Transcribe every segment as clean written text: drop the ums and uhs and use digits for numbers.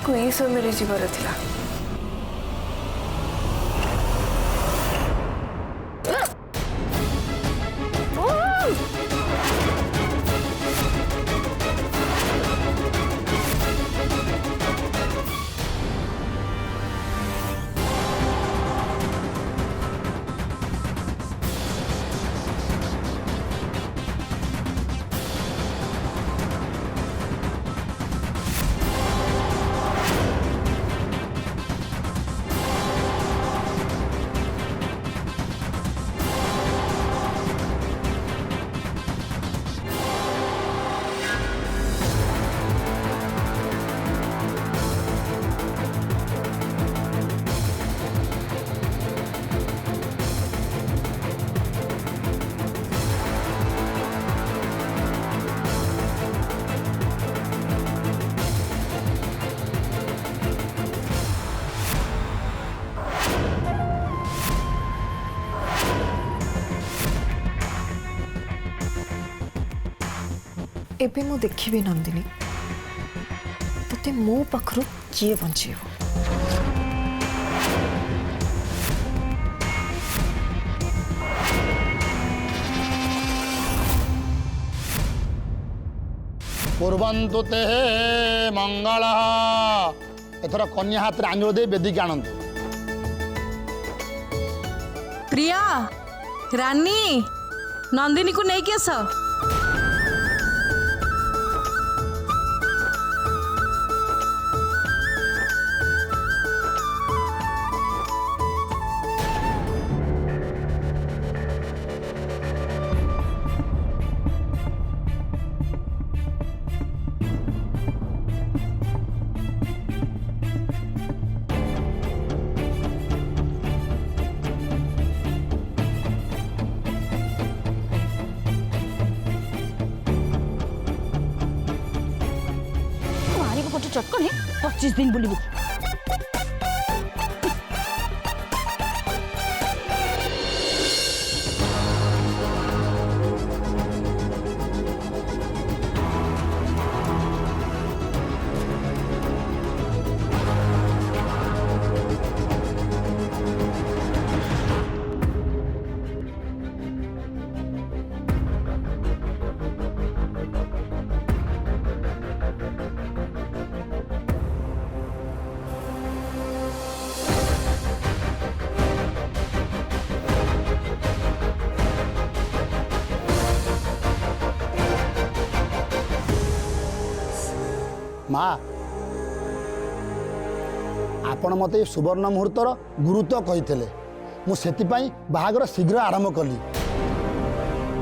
को ये समय जीवर थिला। एबे मु देखिबे नंदिनी तते मो पाखरु किए बंचेब। पूर्वंतु ते मंगल एथर कन्या हाथ रे आंगुल दे बेदी आनंद। प्रिया रानी नंदिनी को नहीं के आस। चटकने 25 दिन बुलबू। माँ आपण मत सुवर्ण मुहूर्तर गुरुत्व कही मुझे बाहागर शीघ्र आरंभ कली।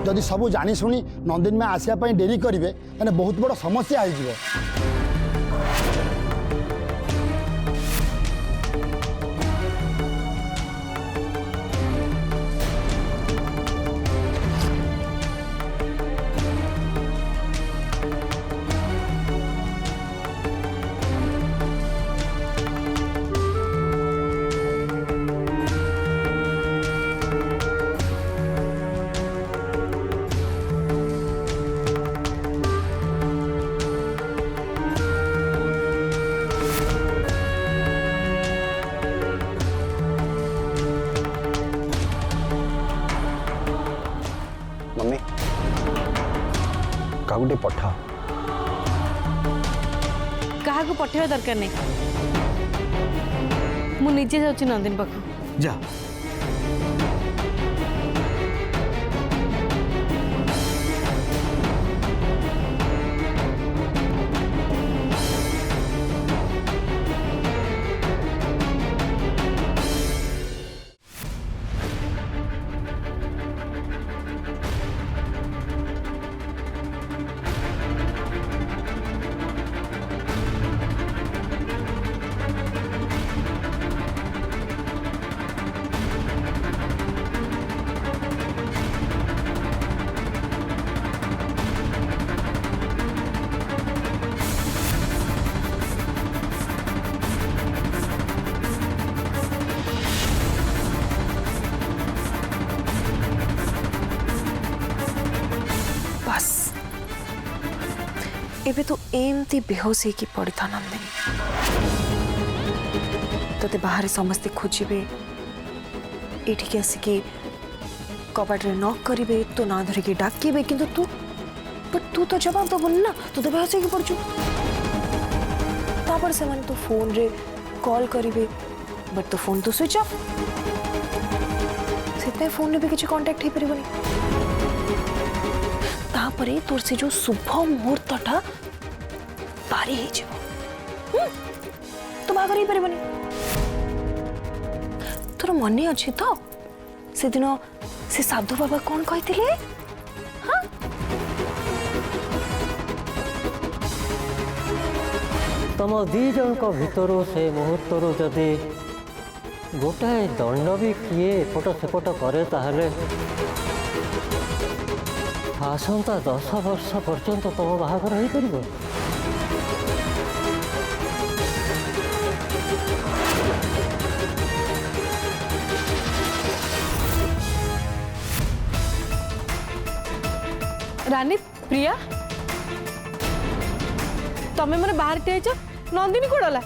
जदि सब जाशुणी नंदिनी माँ आसवाई डेरी करेंगे तेने बहुत बड़ समस्या हो। मम्मी कागुटे पठा कहा को पठेवा दरकार नहीं मु निजे जाउची नंदिनी पाखु जा। एबे तो एमती बेहोश होगी पड़ी था नंदिनी तोते बाहर समस्ते खोजे एठिक आसिकी कबाट नॉक करेंगे तो ना धरिकी डाकिबे किंतु तू तो जवाब दबुन ना तू तो बेहोश होगी पड़चु तापर से तो फोन रे कॉल करेंगे बट तो फोन तो स्विच ऑफ से फोन भी किसी कांटेक्ट हो पारिबनी तापरे तोर से जो शुभ मुहूर्तटा पारी हो जिवो तो बागर ही पारिबनी तोर मने अछि तो से दिन से साधु बाबा कौन कहते हाँ तुम दी जन भितर से मुहूर्त जदि गोटाए दंड भी किए एपट सेपट करे ताहले आसंता 10 वर्ष पर्यंत तुम बाहागर हो पार रानी प्रिया तमें मैंने बाहर ठेच नंदिनी कोड़ला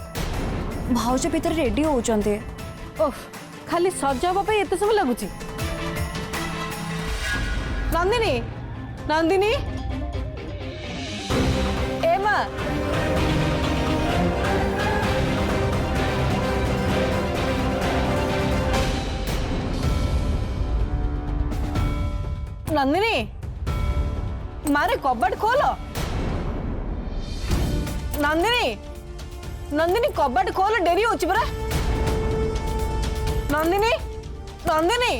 भाउज भीतर रेडी होचंते ओह खाली सजा हवा एत समय लगुच नंदिनी नंदिनी ए माँ नंदिनी मारे कबाट खोलो नंदिनी नंदिनी कबाट खोलो डेरी होची परा नंदिनी नंदिनी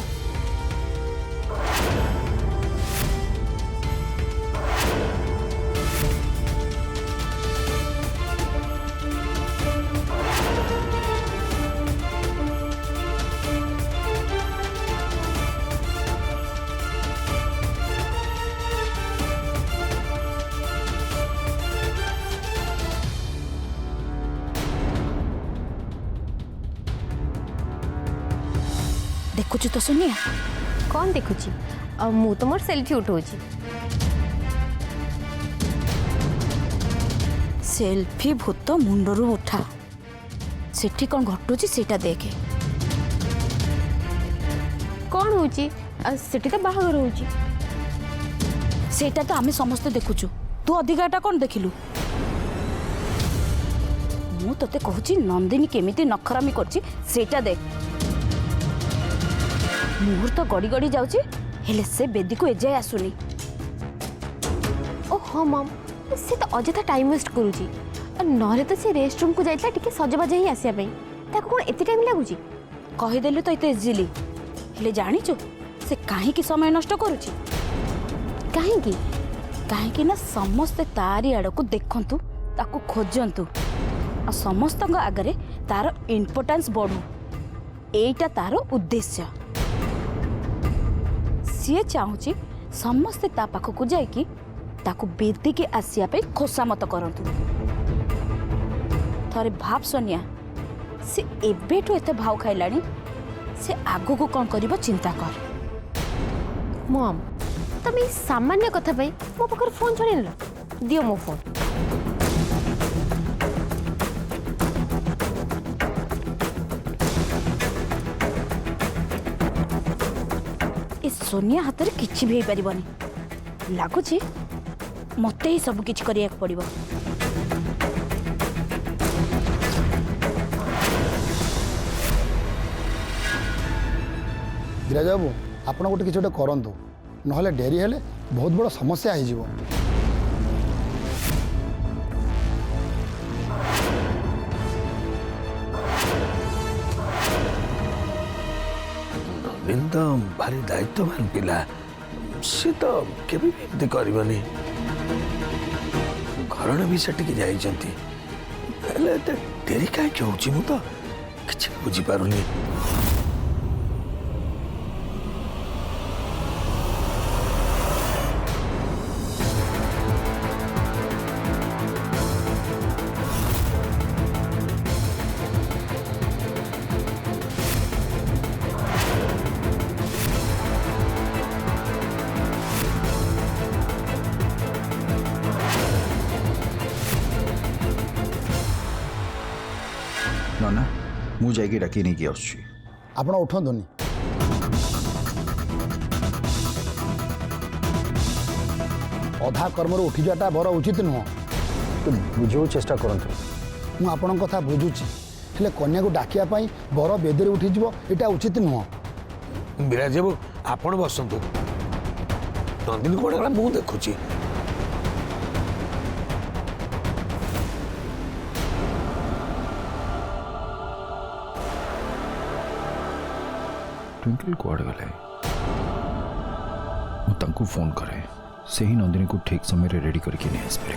देखुଛୁ तो सोनिया कौन देखुची मु तो मोर सेल्फी उठाऊची सेल्फी भूत मुंडरू उठा सेठी कौन घटुची सेटा देखे कौन होची सेठी तो बाहागर होची सेटा तो आमे समस्त देखुଛୁ तू अधिकाटा कौन देखिलु मु तते कहूची नंदिनी केमिति नखरामी करची सेटा देख मुहूर्त गड़ी गड़ी जाउची हेले से बेदी को एजाय आसुनी ओ हाँ मम से तो अजथा टाइम वेस्ट करूची नहले तो से रेस्ट रूम को जाइतला टिके सजबाज ही आसिया पई ताको कोन एते टाइम लागुची कहि देलु तो इते इजीली हेले जानिचो से काहे की समय नष्ट करूची काहे की ना समस्त तारी आड़ को देखंतु ताको खोजंतु आ समस्त आगरे तार इम्पोर्टेंस बढ़ू एटा तार उद्देश्य सी चाहूची समस्ते ता पाखक जाइकी ताकू बेदी के आसिया पे खोसामत करंतु थरे भाव सोनिया से एबेठू एते भाव खाइलानी से आगो को कौन करिबो चिंता कर मम तुम ई सामान्य कथा पई मो पकर फोन छड़ेन दियो मो फोन सोनिया हाथ में किसी भी पारिबनी लगुच मत ही सब किछ करिया पड़िबो धीरज बाबू आपण गोटे किसी गोटे करंतु नहले डेरी हेले बहुत बड़ समस्या हो जिवो तो भारी दायित्ववान पिला सी तो केबे भी एमती करबनी घरण भी सेटिक जाइछंती हेले एते डेरी काहे होउची मु तो किछ बुझी पारुनी ନନା ମୁଁ ଯାଇକି ଡାକି ନେଇକି ଆସୁଛି। ଆପଣ ଉଠନ୍ତୁନି। ଅଧା କର୍ମରୁ ଉଠିଯିବାଟା ବଡ଼ ଉଚିତ ନୁହଁ। ବୁଝିବାକୁ ଚେଷ୍ଟା କରନ୍ତୁ। ମୁଁ ଆପଣଙ୍କ କଥା ବୁଝୁଛି, ହେଲେ କନ୍ୟାକୁ ଡାକିବା ପାଇଁ ବର ବେଦୀରେ ଉଠିଯିବ ଏଇଟା ଉଚିତ ନୁହଁ। ବିରାଜ ବାବୁ ଆପଣ ବସନ୍ତୁ, ନନ୍ଦିନୀ କୁଆଡ଼େ ଗଲା ମୁଁ ଦେଖୁଛି। ट्विंकल कुआड़े गले मुझे फोन करे से ही नंदिनी को ठीक समय रेडी करके नहीं आस पारे।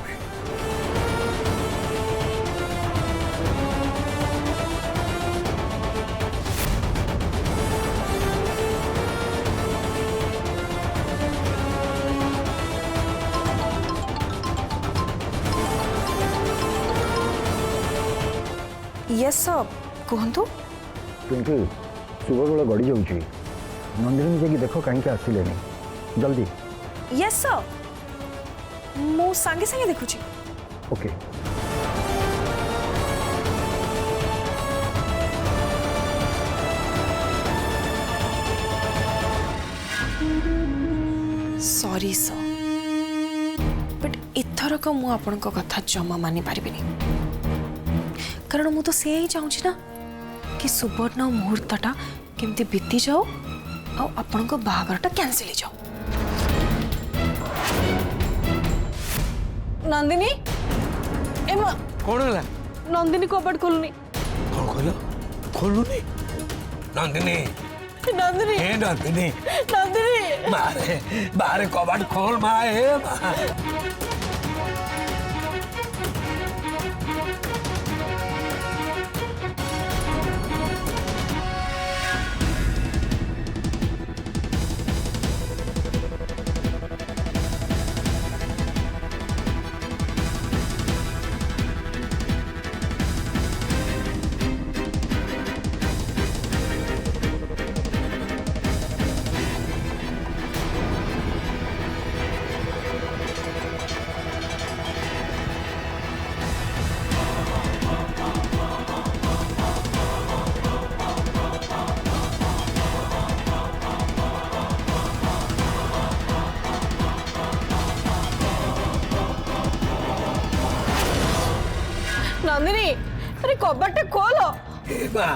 यस सर कहतु। ट्विंकल शुभ बेला गड़ी जाऊँगी, नंदिनी जाकि देख कहीं आसिले जल्दी। यस सर मु सांगे सांगे देखुची। ओके सॉरी सर बट इथरक मु आपनक कथा जमा मानि पारिबिनी, कारण मु तो से ही चाहूँ ना कि सुवर्ण मुहूर्तटा केमती बीती जाओ आ आपनक बाहागरटा कैंसिल जाओ। नंदिनी एमा कौन है नंदिनी कबाट खोलुनी। कौन कहल खोलुनी? नंदिनी नंदिनी हे नंदिनी नंदिनी बाहरे बाहरे कबाट खोल माँ हे माँ। नंदिनी अरे कबाट खोलो। हे माँ,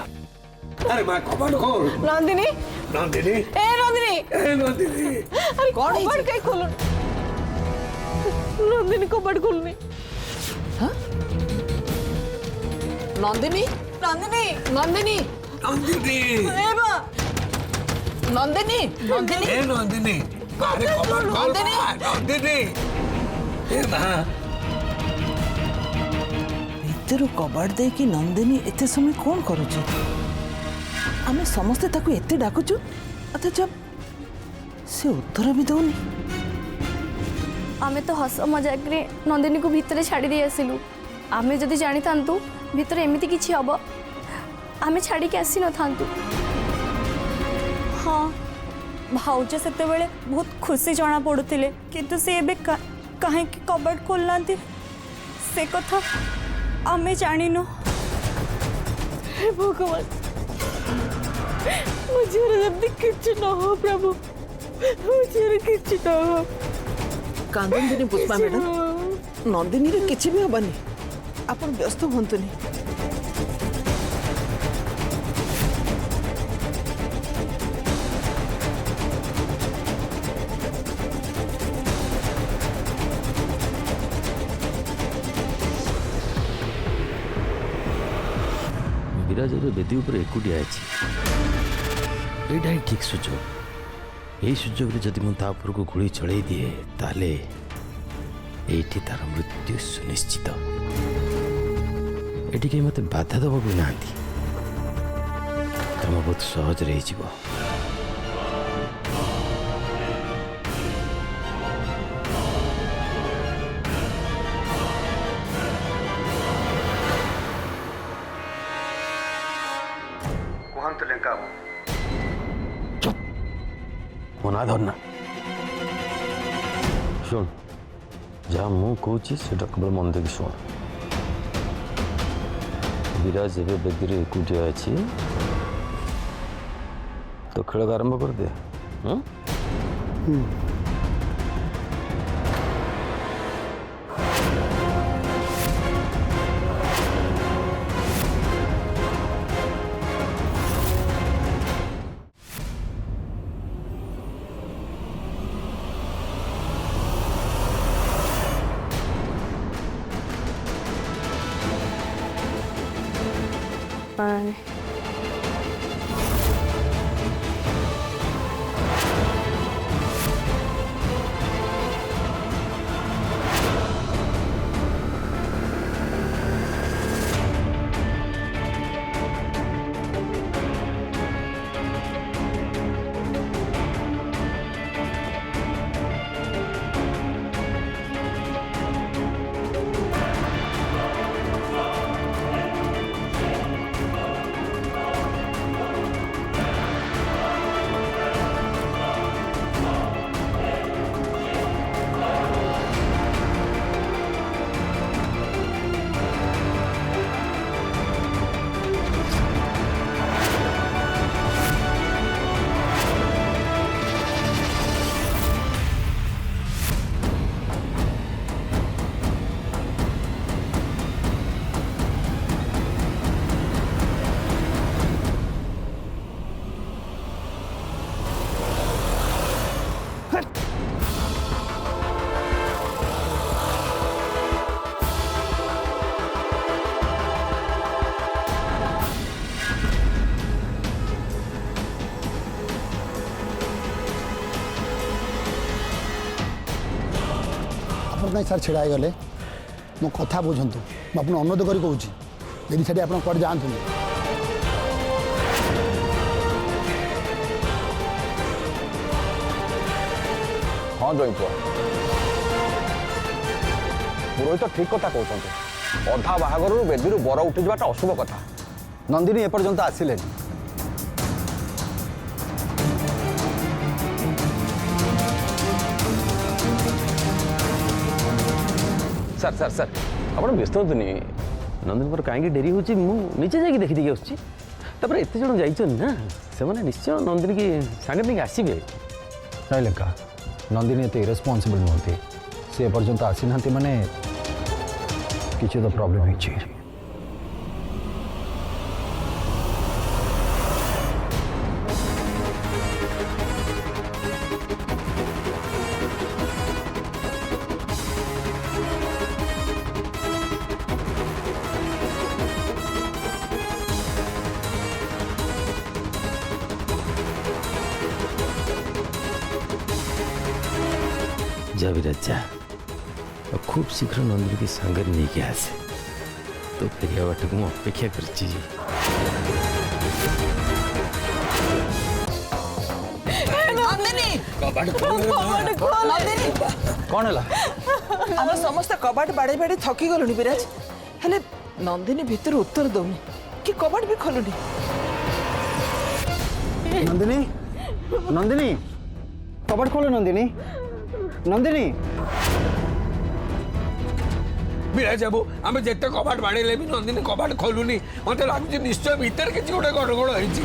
अरे माँ कबाट खोल। नंदिनी नंदिनी ए नंदिनी हे नंदिनी अरे कबाट कहीं खोलो। नंदिनी कबाट खोलनी। नंदिनी नंदिनी नंदिनी नंदिनी ए मां नंदिनी नंदिनी हे नंदिनी बाहरे कबाट खोल माँ। नंदिनी हे माँ ଭିତରୁ କବାଟ ଦେଇକି ନନ୍ଦିନୀ ଏତେ ସମୟ କ'ଣ କରୁଛି? ଆମେ ସମସ୍ତେ ତାକୁ ଏତେ ଡାକୁଛୁ ଅଥଚ ସେ ଉତ୍ତର ବି ଦଉନି। ଆମେ ତ ହସ ମଜାକରେ ନନ୍ଦିନୀକୁ ଭିତରେ ଛାଡ଼ି ଦେଇ ଆସିଲୁ। ଆମେ ଯଦି ଜାଣିଥାନ୍ତୁ ଭିତରେ ଏମିତି କିଛି ହବ ଆମେ ଛାଡ଼ିକି ଆସିନଥାନ୍ତୁ। हाँ भाउज सेतेबेले बहुत खुशी जना पड़ुथिले किंतु से एबे काहे कि कबट खोलना से कथा आमे जानिनो। हे भगवान मुझे जल्दी किछ न हो प्रभु, मुझे किछ न हो। कांदंदिनी पुष्पा मैडम नंदिनी रे किछि भी हबनी, आपण व्यस्त होंतुनी। विराज बेदी उपर एकुटिया यहाँ ठीक सुजोग। यही सुजोग जदि मुझे उपरको गुड़ी चढ़ई दिए ताले एठी तार मृत्यु सुनिश्चित। एठी कहीं मत बाधा दबा भी ना कम बहुत सहज रही। चुप मो ना धरना। शुण जहाँ मु कहूँ से केवल मन देखी शुण। विराज एवं बेदी एकुटिया अच्छी तो खेल आरंभ कर दे। Bye. नहीं सर छिड़ा गले मो कथा बुझंतु मु आपन अनुरोध करी कहूची यदि छाड़ी आपन कुआडे जानतु हाँ जई पुआ पुरोहित ठीक कथा कहते अधा बाहागर बेदी बर उठी जाटा अशुभ कथा नंदिनी एपर्यंत आसिले सर सर सर आप व्यस्त होतुनि नंदन कहीं डेरी होची नीचे जाकि देखी देखी आसुची तापर एत जन जाइछन ना से माने निश्चय नंदिनी की सांगे नहीं आसीबे नहीं लेका नंदिनी एत इरेस्पॉन्सिबल नुहति सी एपर्यंत आसी ना माने किसी तो प्रॉब्लम होइछि जा विराज जा और खूब शीघ्र नंदिनी की सांगर नहीं के आसे तो फेरिया बाट को अपेक्षा कर कौन है आम समस्त कबाट बाड़े बाड़े थकी गलुनी विराज हेले नंदिनी भितर उत्तर दौनी कि कबाट भी खोलुनी नंदिनी नंदिनी कबाट खोलो नंदिनी नंदिनी विराज बाबू आम जिते कबाट बाड़े भी नंदिनी कबाट खोलुनी मत लगुच निश्चय भीतर किसी गोटे गड़गड़ होती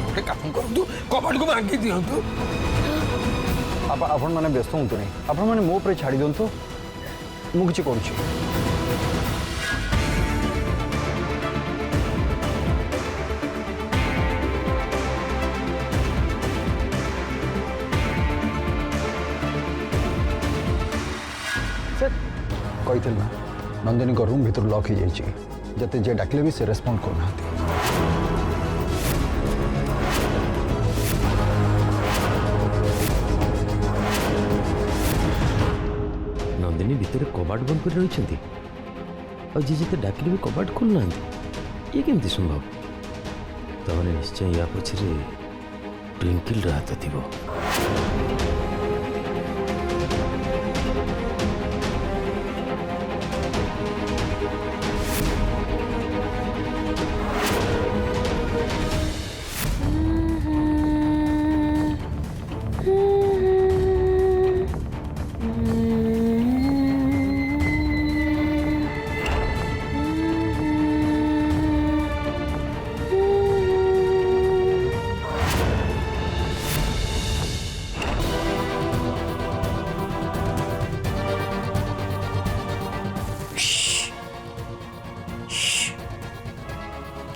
गोटे काम करूँ कबाट को भांगी दिंतु आपण मैंने व्यस्त हूँ नहीं आपण मैंने मो पर छाड़ी दिंतु मुझे करुच्छी कही ना नंदिनी को रूम भीतर लॉक हो जाए जते जे डाकले भी से रेस्पॉन्ड करना नंदिनी भितर कबाट बंद कर रही और जी जिते डाकिले भी कबाट खोलना ये केमती संभव तमने निश्चय या पछरे ट्विंकल हाथ थी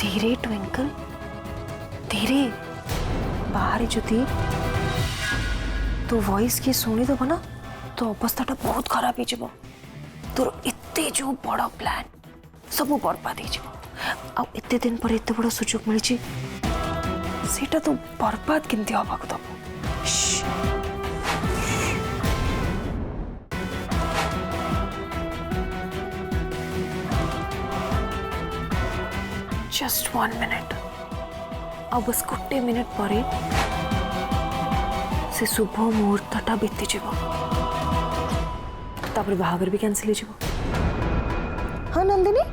धीरे ट्विंकल धीरे बाहर जुदी तो वॉइस किए शुणी दब ना तो अवस्थाटा बहुत खराब हो तोर एते जो बड़ प्लान सब बर्बाद हो एते दिन पर एते बड़ सुजोग मिली सेटा तो बर्बाद केमती हवा को दब जस्ट 1 मिनट आ बस गोटे मिनट पर से शुभ मुहूर्तटा बीती जीव तापर बाहागर भी कैंसिल हो जीव हाँ नंदिनी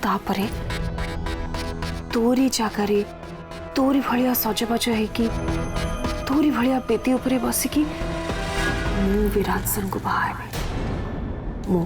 तापरे तोरी जागारे तोरी भलिया सजबाज है तोरी भलिया बेदी उपरे बसिकी मु विराट सर को बाहा मु